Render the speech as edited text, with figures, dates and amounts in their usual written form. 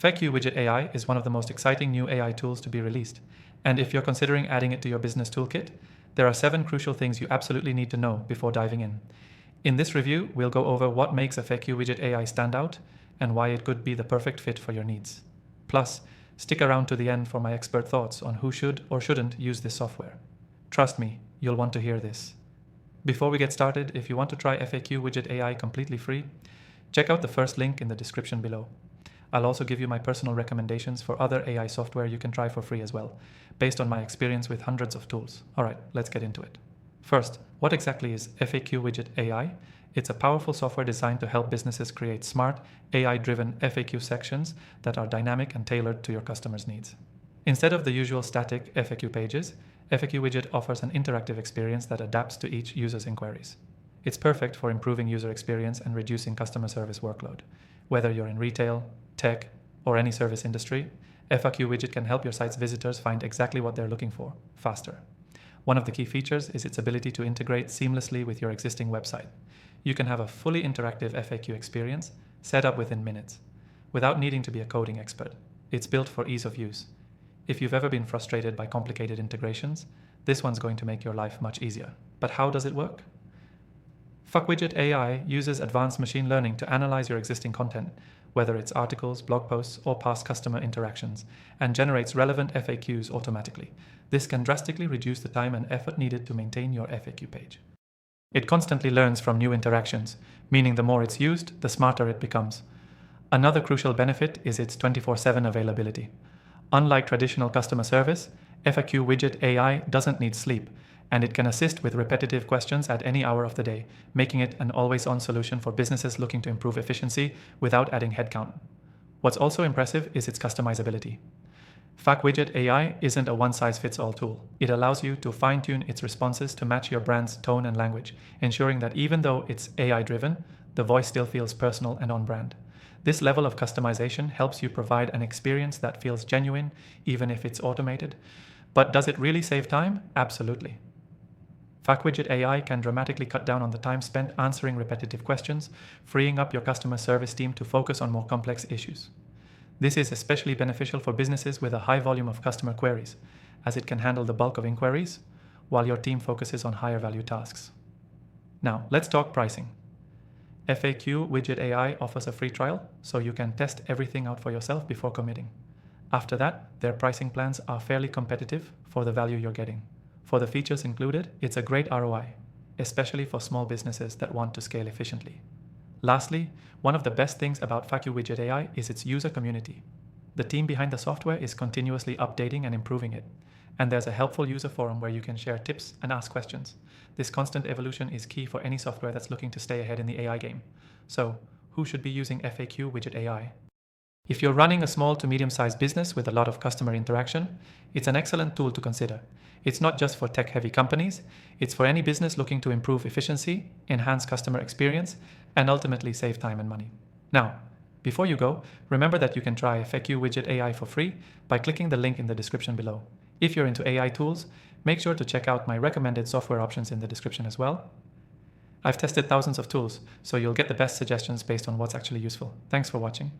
FAQWidget AI is one of the most exciting new AI tools to be released, and if you're considering adding it to your business toolkit, there are 7 crucial things you absolutely need to know before diving in. In this review, we'll go over what makes a FAQWidget AI stand out and why it could be the perfect fit for your needs. Plus, stick around to the end for my expert thoughts on who should or shouldn't use this software. Trust me, you'll want to hear this. Before we get started, if you want to try FAQWidget AI completely free, check out the first link in the description below. I'll also give you my personal recommendations for other AI software you can try for free as well, based on my experience with hundreds of tools. Alright, let's get into it. First, what exactly is FAQWidget AI? It's a powerful software designed to help businesses create smart, AI-driven FAQ sections that are dynamic and tailored to your customers' needs. Instead of the usual static FAQ pages, FAQWidget offers an interactive experience that adapts to each user's inquiries. It's perfect for improving user experience and reducing customer service workload. Whether you're in retail, tech, or any service industry, FAQWidget can help your site's visitors find exactly what they're looking for, faster. One of the key features is its ability to integrate seamlessly with your existing website. You can have a fully interactive FAQ experience set up within minutes, without needing to be a coding expert. It's built for ease of use. If you've ever been frustrated by complicated integrations, this one's going to make your life much easier. But how does it work? FAQWidget AI uses advanced machine learning to analyze your existing content, whether it's articles, blog posts, or past customer interactions, and generates relevant FAQs automatically. This can drastically reduce the time and effort needed to maintain your FAQ page. It constantly learns from new interactions, meaning the more it's used, the smarter it becomes. Another crucial benefit is its 24/7 availability. Unlike traditional customer service, FAQWidget AI doesn't need sleep, and it can assist with repetitive questions at any hour of the day, making it an always-on solution for businesses looking to improve efficiency without adding headcount. What's also impressive is its customizability. FAQWidget AI isn't a one-size-fits-all tool. It allows you to fine-tune its responses to match your brand's tone and language, ensuring that even though it's AI-driven, the voice still feels personal and on-brand. This level of customization helps you provide an experience that feels genuine, even if it's automated. But does it really save time? Absolutely. FAQWidget AI can dramatically cut down on the time spent answering repetitive questions, freeing up your customer service team to focus on more complex issues. This is especially beneficial for businesses with a high volume of customer queries, as it can handle the bulk of inquiries, while your team focuses on higher value tasks. Now, let's talk pricing. FAQWidget AI offers a free trial, so you can test everything out for yourself before committing. After that, their pricing plans are fairly competitive for the value you're getting. For the features included, it's a great ROI, especially for small businesses that want to scale efficiently. Lastly, one of the best things about FAQWidget AI is its user community. The team behind the software is continuously updating and improving it, and there's a helpful user forum where you can share tips and ask questions. This constant evolution is key for any software that's looking to stay ahead in the AI game. So, who should be using FAQWidget AI? If you're running a small to medium-sized business with a lot of customer interaction, it's an excellent tool to consider. It's not just for tech-heavy companies, it's for any business looking to improve efficiency, enhance customer experience, and ultimately save time and money. Now, before you go, remember that you can try FAQWidget AI for free by clicking the link in the description below. If you're into AI tools, make sure to check out my recommended software options in the description as well. I've tested thousands of tools, so you'll get the best suggestions based on what's actually useful. Thanks for watching.